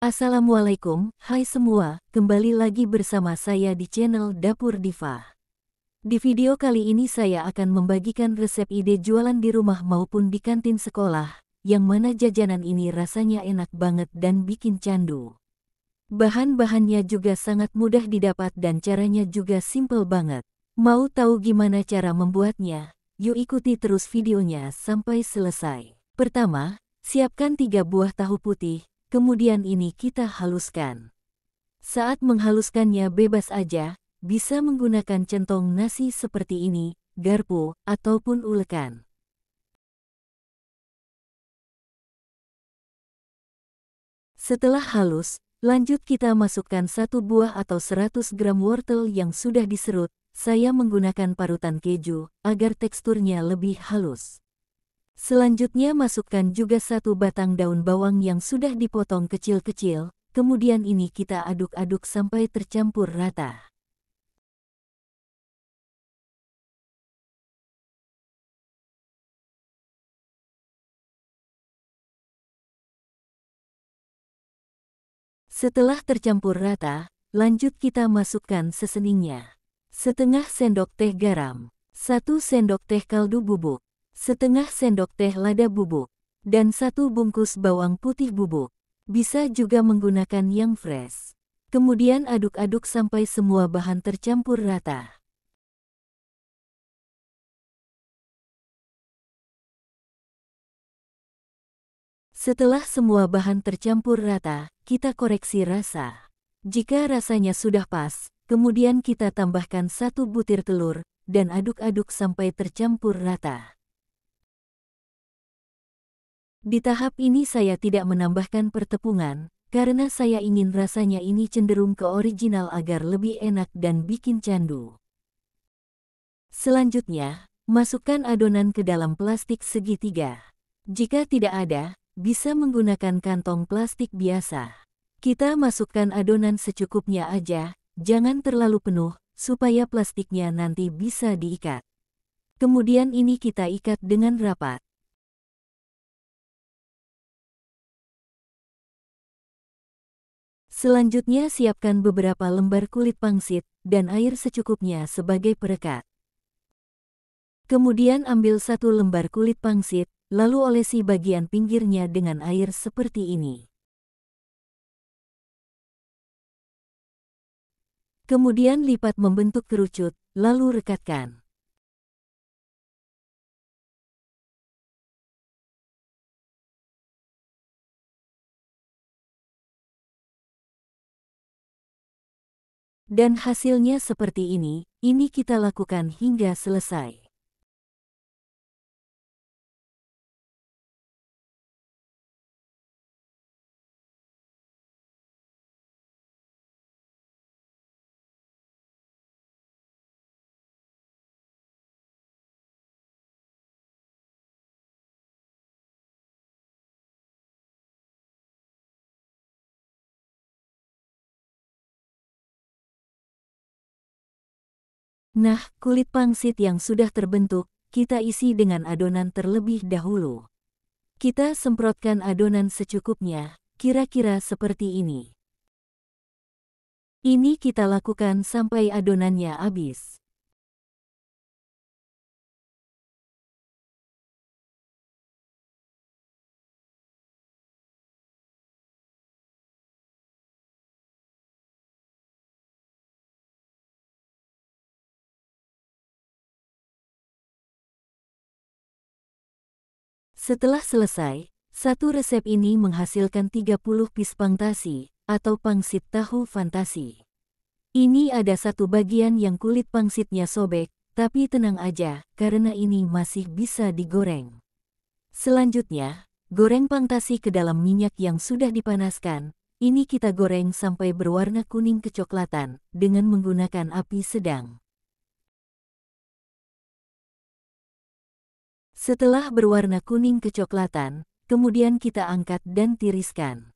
Assalamualaikum, hai semua, kembali lagi bersama saya di channel Dapur Diva. Di video kali ini saya akan membagikan resep ide jualan di rumah maupun di kantin sekolah, yang mana jajanan ini rasanya enak banget dan bikin candu. Bahan-bahannya juga sangat mudah didapat dan caranya juga simple banget. Mau tahu gimana cara membuatnya? Yuk ikuti terus videonya sampai selesai. Pertama, siapkan 3 buah tahu putih. Kemudian ini kita haluskan. Saat menghaluskannya bebas aja, bisa menggunakan centong nasi seperti ini, garpu, ataupun ulekan. Setelah halus, lanjut kita masukkan 1 buah atau 100 gram wortel yang sudah diserut. Saya menggunakan parutan keju, agar teksturnya lebih halus. Selanjutnya masukkan juga 1 batang daun bawang yang sudah dipotong kecil-kecil, kemudian ini kita aduk-aduk sampai tercampur rata. Setelah tercampur rata, lanjut kita masukkan seseningnya. Setengah sendok teh garam, 1 sendok teh kaldu bubuk, setengah sendok teh lada bubuk, dan 1 bungkus bawang putih bubuk. Bisa juga menggunakan yang fresh. Kemudian aduk-aduk sampai semua bahan tercampur rata. Setelah semua bahan tercampur rata, kita koreksi rasa. Jika rasanya sudah pas, kemudian kita tambahkan 1 butir telur, dan aduk-aduk sampai tercampur rata. Di tahap ini saya tidak menambahkan pertepungan, karena saya ingin rasanya ini cenderung ke original agar lebih enak dan bikin candu. Selanjutnya, masukkan adonan ke dalam plastik segitiga. Jika tidak ada, bisa menggunakan kantong plastik biasa. Kita masukkan adonan secukupnya aja, jangan terlalu penuh, supaya plastiknya nanti bisa diikat. Kemudian ini kita ikat dengan rapat. Selanjutnya siapkan beberapa lembar kulit pangsit dan air secukupnya sebagai perekat. Kemudian ambil 1 lembar kulit pangsit, lalu olesi bagian pinggirnya dengan air seperti ini. Kemudian lipat membentuk kerucut, lalu rekatkan. Dan hasilnya seperti ini kita lakukan hingga selesai. Nah, kulit pangsit yang sudah terbentuk, kita isi dengan adonan terlebih dahulu. Kita semprotkan adonan secukupnya, kira-kira seperti ini. Ini kita lakukan sampai adonannya habis. Setelah selesai, satu resep ini menghasilkan 30 piece pangtasi, atau pangsit tahu fantasi. Ini ada 1 bagian yang kulit pangsitnya sobek, tapi tenang aja, karena ini masih bisa digoreng. Selanjutnya, goreng pangtasi ke dalam minyak yang sudah dipanaskan. Ini kita goreng sampai berwarna kuning kecoklatan, dengan menggunakan api sedang. Setelah berwarna kuning kecoklatan, kemudian kita angkat dan tiriskan.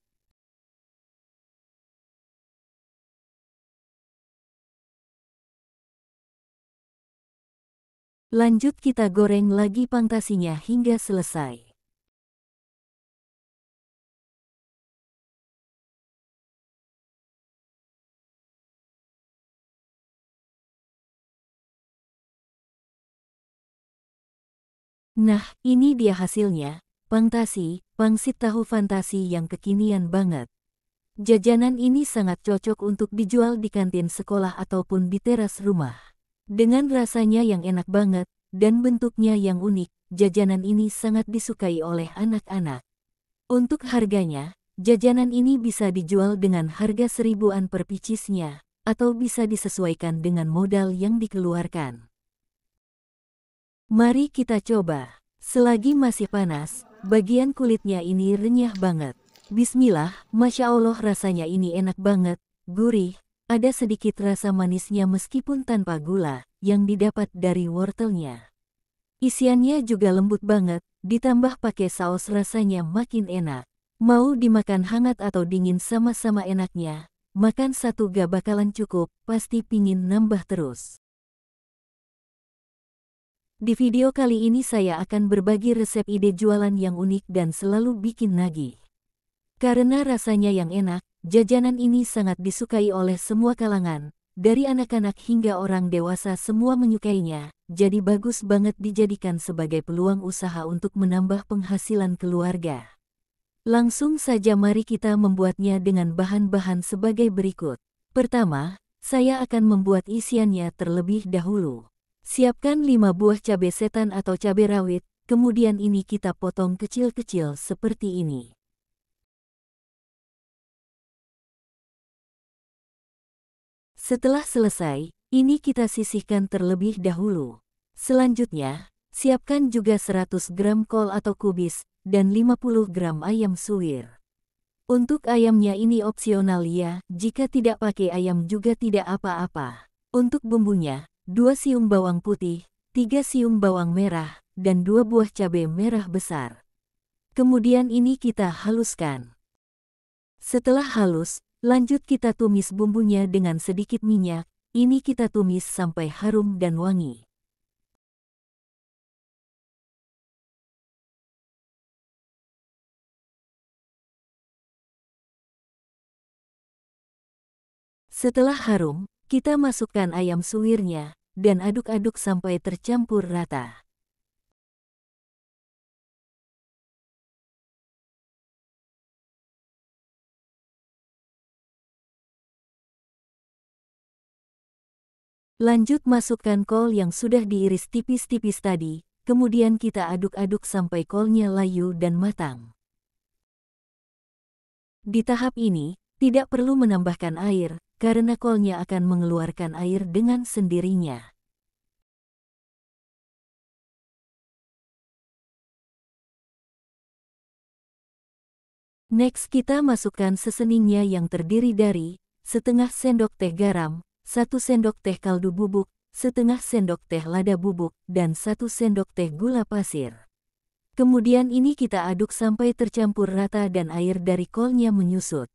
Lanjut kita goreng lagi pangtasinya hingga selesai. Nah, ini dia hasilnya, pangsit tahu fantasi yang kekinian banget. Jajanan ini sangat cocok untuk dijual di kantin sekolah ataupun di teras rumah. Dengan rasanya yang enak banget, dan bentuknya yang unik, jajanan ini sangat disukai oleh anak-anak. Untuk harganya, jajanan ini bisa dijual dengan harga seribuan per picisnya, atau bisa disesuaikan dengan modal yang dikeluarkan. Mari kita coba. Selagi masih panas, bagian kulitnya ini renyah banget. Bismillah, Masya Allah rasanya ini enak banget, gurih, ada sedikit rasa manisnya meskipun tanpa gula, yang didapat dari wortelnya. Isiannya juga lembut banget, ditambah pakai saus rasanya makin enak. Mau dimakan hangat atau dingin sama-sama enaknya, makan satu gak bakalan cukup, pasti pingin nambah terus. Di video kali ini saya akan berbagi resep ide jualan yang unik dan selalu bikin nagih. Karena rasanya yang enak, jajanan ini sangat disukai oleh semua kalangan, dari anak-anak hingga orang dewasa semua menyukainya, jadi bagus banget dijadikan sebagai peluang usaha untuk menambah penghasilan keluarga. Langsung saja mari kita membuatnya dengan bahan-bahan sebagai berikut. Pertama, saya akan membuat isiannya terlebih dahulu. Siapkan 5 buah cabai setan atau cabai rawit, kemudian ini kita potong kecil-kecil seperti ini. Setelah selesai, ini kita sisihkan terlebih dahulu. Selanjutnya, siapkan juga 100 gram kol atau kubis, dan 50 gram ayam suwir. Untuk ayamnya ini opsional ya, jika tidak pakai ayam juga tidak apa-apa. Untuk bumbunya, 2 siung bawang putih, 3 siung bawang merah, dan 2 buah cabai merah besar. Kemudian ini kita haluskan. Setelah halus, lanjut kita tumis bumbunya dengan sedikit minyak, ini kita tumis sampai harum dan wangi. Setelah harum, kita masukkan ayam suwirnya, dan aduk-aduk sampai tercampur rata. Lanjut masukkan kol yang sudah diiris tipis-tipis tadi, kemudian kita aduk-aduk sampai kolnya layu dan matang. Di tahap ini, tidak perlu menambahkan air, karena kolnya akan mengeluarkan air dengan sendirinya. Next kita masukkan seseningnya yang terdiri dari setengah sendok teh garam, 1 sendok teh kaldu bubuk, setengah sendok teh lada bubuk, dan 1 sendok teh gula pasir. Kemudian ini kita aduk sampai tercampur rata dan air dari kolnya menyusut.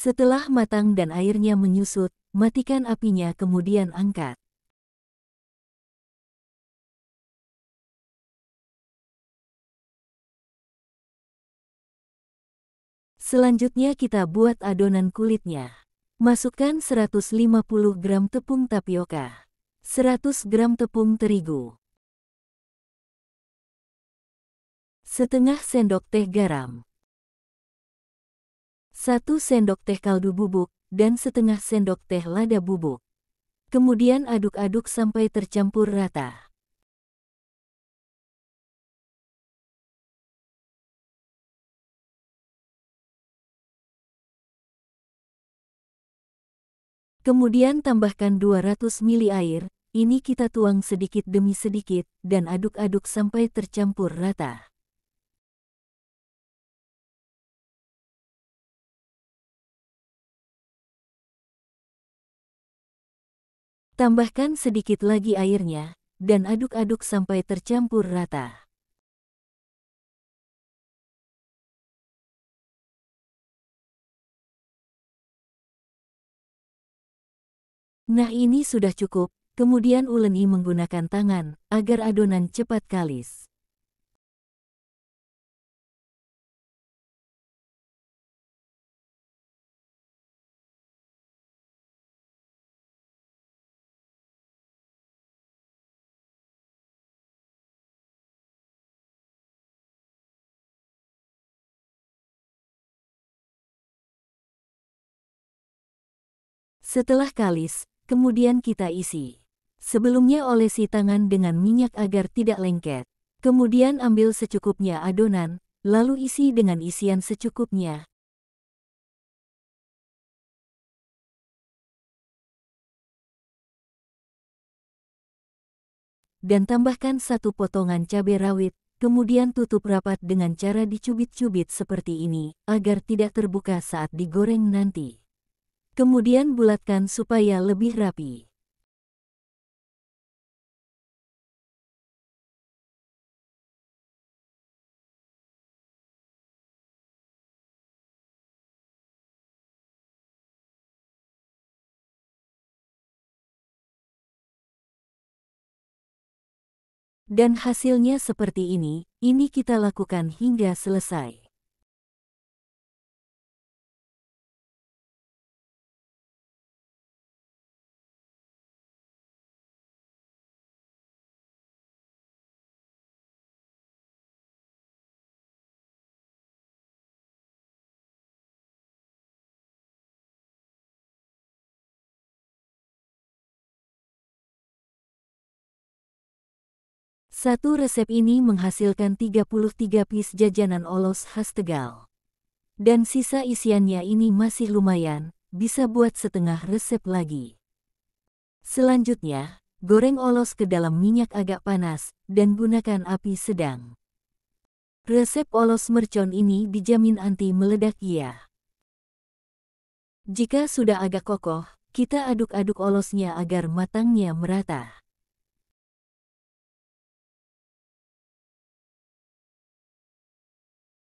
Setelah matang dan airnya menyusut, matikan apinya kemudian angkat. Selanjutnya kita buat adonan kulitnya. Masukkan 150 gram tepung tapioka, 100 gram tepung terigu, setengah sendok teh garam, 1 sendok teh kaldu bubuk, dan setengah sendok teh lada bubuk. Kemudian aduk-aduk sampai tercampur rata. Kemudian tambahkan 200 ml air, ini kita tuang sedikit demi sedikit, dan aduk-aduk sampai tercampur rata. Tambahkan sedikit lagi airnya, dan aduk-aduk sampai tercampur rata. Nah ini sudah cukup, Kemudian uleni menggunakan tangan, agar adonan cepat kalis. Setelah kalis, kemudian kita isi. Sebelumnya olesi tangan dengan minyak agar tidak lengket. Kemudian ambil secukupnya adonan, lalu isi dengan isian secukupnya. Dan tambahkan 1 potongan cabai rawit, kemudian tutup rapat dengan cara dicubit-cubit seperti ini, agar tidak terbuka saat digoreng nanti. Kemudian bulatkan supaya lebih rapi. Dan hasilnya seperti ini kita lakukan hingga selesai. Satu resep ini menghasilkan 33 piece jajanan olos khas Tegal. Dan sisa isiannya ini masih lumayan, bisa buat setengah resep lagi. Selanjutnya, goreng olos ke dalam minyak agak panas, dan gunakan api sedang. Resep olos mercon ini dijamin anti meledak ya. Jika sudah agak kokoh, kita aduk-aduk olosnya agar matangnya merata.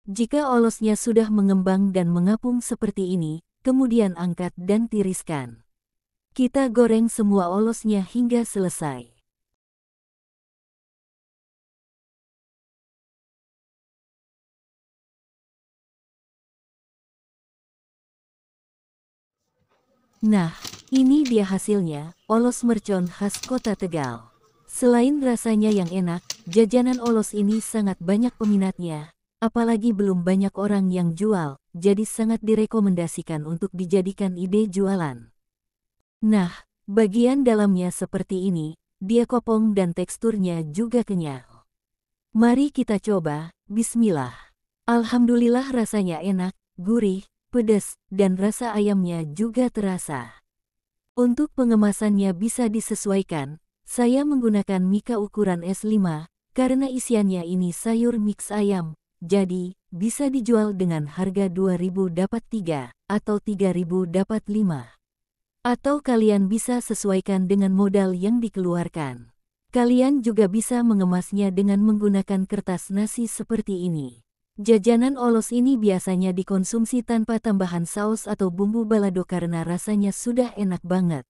Jika olosnya sudah mengembang dan mengapung seperti ini, kemudian angkat dan tiriskan. Kita goreng semua olosnya hingga selesai. Nah, ini dia hasilnya, olos mercon khas Kota Tegal. Selain rasanya yang enak, jajanan olos ini sangat banyak peminatnya. Apalagi belum banyak orang yang jual, jadi sangat direkomendasikan untuk dijadikan ide jualan. Nah, bagian dalamnya seperti ini, dia kopong dan teksturnya juga kenyal. Mari kita coba, bismillah. Alhamdulillah rasanya enak, gurih, pedas, dan rasa ayamnya juga terasa. Untuk pengemasannya bisa disesuaikan, saya menggunakan mika ukuran S5, karena isiannya ini sayur mix ayam. Jadi, bisa dijual dengan harga 2.000 dapat 3, atau 3.000 dapat 5. Atau kalian bisa sesuaikan dengan modal yang dikeluarkan. Kalian juga bisa mengemasnya dengan menggunakan kertas nasi seperti ini. Jajanan olos ini biasanya dikonsumsi tanpa tambahan saus atau bumbu balado karena rasanya sudah enak banget.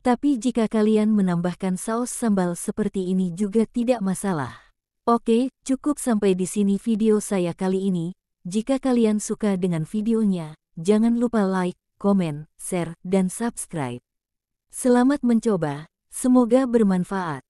Tapi jika kalian menambahkan saus sambal seperti ini juga tidak masalah. Oke, cukup sampai di sini video saya kali ini. Jika kalian suka dengan videonya, jangan lupa like, komen, share, dan subscribe. Selamat mencoba, semoga bermanfaat.